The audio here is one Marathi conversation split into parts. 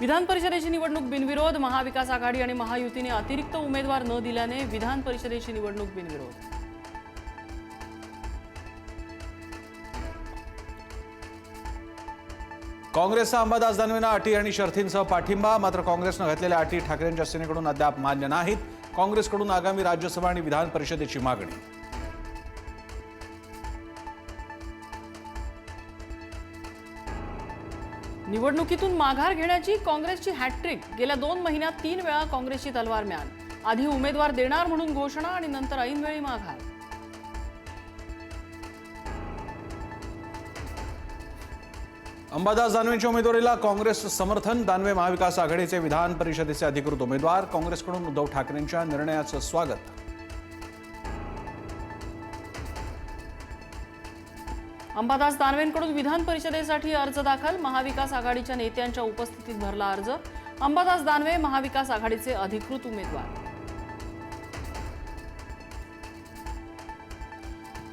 विधान परिषदेची निवडणूक बिनविरोध, महाविकास आघाडी आणि महायुतीने अतिरिक्त उमेदवार न दिल्याने विधान परिषदेची निवडणूक बिनविरोध। काँग्रेसचा अंबादास दानवेंना अटी आणि शर्थींसह पाठिंबा, मात्र काँग्रेसनं घातलेल्या अटी ठाकरेंच्या सेनेकडून अद्याप मान्य नाहीत। काँग्रेसकडून आगामी राज्यसभा आणि विधान परिषदेची मागणी। निवडणुकीतून माघार घेण्याची काँग्रेसची हॅट्रिक, गेल्या 2 महिन्यात 3 वेळा काँग्रेसची तलवार म्यान। आधी उमेदवार देणार म्हणून घोषणा आणि नंतर ऐनवेळी माघार। अंबादास दानवेंच्या उमेदवारीला काँग्रेस समर्थन, दानवे महाविकास आघाडीचे विधान परिषदेचे अधिकृत उमेदवार। काँग्रेसकडून उद्धव ठाकरेंच्या निर्णयाचं स्वागत। अंबादास दानवेंकडून विधान परिषदेसाठी अर्ज दाखल, महाविकास आघाडीच्या नेत्यांच्या उपस्थितीत भरला अर्ज। अंबादास दानवे महाविकास आघाडीचे अधिकृत उमेदवार।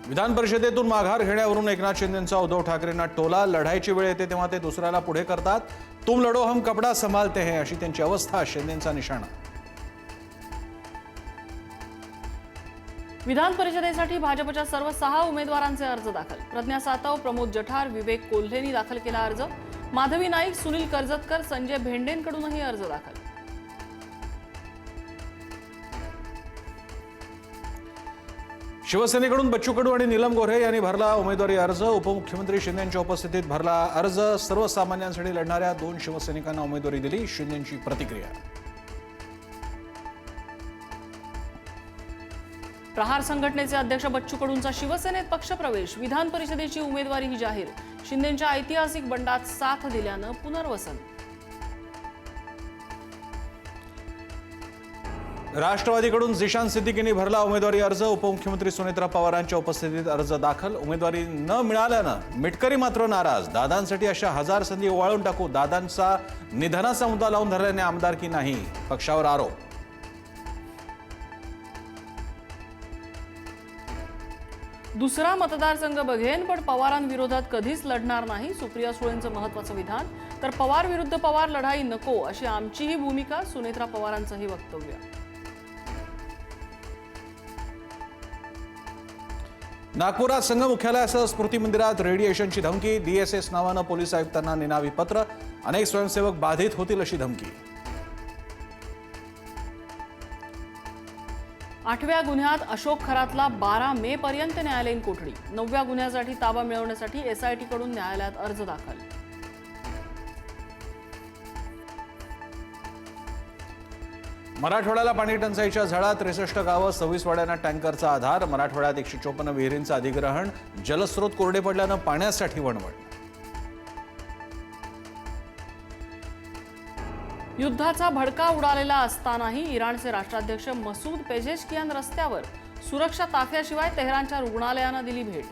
विधान परिषदेतून माघार घेण्यावरून एकनाथ शिंदेंचा उद्धव ठाकरेंना टोला, लढाईची वेळ येते तेव्हा ते दुसऱ्याला पुढे करतात। तुम लढो हम कपडा संभालते हैं अशी त्यांची अवस्था, शिंदेंचा निशाणा। विधान परिषदेसाठी भाजपच्या सर्व 6 उमेदवारांचे अर्ज दाखल। प्रज्ञा सातव, प्रमोद जठार, विवेक कोल्हेंनी दाखल केला अर्ज। माधवी नाईक, सुनील कर्जतकर, संजय भेंडेंकडूनही अर्ज दाखल। शिवसेनेकडून बच्चू कडू आणि नीलम गोऱ्हे यांनी भरला उमेदवारी अर्ज। उपमुख्यमंत्री शिंदेंच्या उपस्थितीत भरला अर्ज। सर्वसामान्यांसाठी लढणाऱ्या 2 शिवसैनिकांना उमेदवारी दिली, शिंदेंची प्रतिक्रिया। प्रहार संघटनेचे अध्यक्ष बच्चू कडूंचा शिवसेनेत पक्षप्रवेश, विधान परिषदेची उमेदवारीही जाहीर। शिंदेंच्या ऐतिहासिक बंडात साथ दिल्यानं पुनर्वसन। राष्ट्रवादीकडून झिशान सिद्दीकींनी भरला उमेदवारी अर्ज। उपमुख्यमंत्री सुनेत्रा पवारांच्या उपस्थितीत अर्ज दाखल। उमेदवारी न मिळाल्यानं मिटकरी मात्र नाराज, दादांसाठी अशा 1000 संधी ओवाळून टाकू, दादांचा निधनाचा मुद्दा लावून धरल्याने आमदारकी नाही, पक्षावर आरोप। दुसरा मतदारसंघ बघेन पण पवारांविरोधात कधीच लढणार नाही, सुप्रिया सुळेंचं महत्त्वाचं विधान। तर पवार विरुद्ध पवार लढाई नको अशी आमचीही भूमिका, सुनेत्रा पवारांचंही वक्तव्य। नागपुरात संघ मुख्यालयासह स्मृती मंदिरात रेडिएशनची धमकी, DSS नावानं पोलीस आयुक्तांना निनावी पत्र, अनेक स्वयंसेवक बाधित होतील अशी धमकी। 8व्या गुन्ह्यात अशोक खरातला 12 मे पर्यंत न्यायालयीन कोठडी, 9व्या गुन्ह्यासाठी ताबा मिळवण्यासाठी SIT कडून न्यायालयात अर्ज दाखल। मराठवाड्याला पाणी टंचाईच्या झळात, 63 गावं, 26 वाड्यांना टँकरचा आधार। मराठवाड्यात 154 विहिरींचं अधिग्रहण, जलस्रोत कोरडे पडल्यानं पाण्यासाठी वणवण। युद्धाचा भडका उडालेला असतानाही इराणचे राष्ट्राध्यक्ष मसूद पेझेशकियान रस्त्यावर, सुरक्षा ताफ्याशिवाय तेहरानच्या रुग्णालयांना दिली भेट।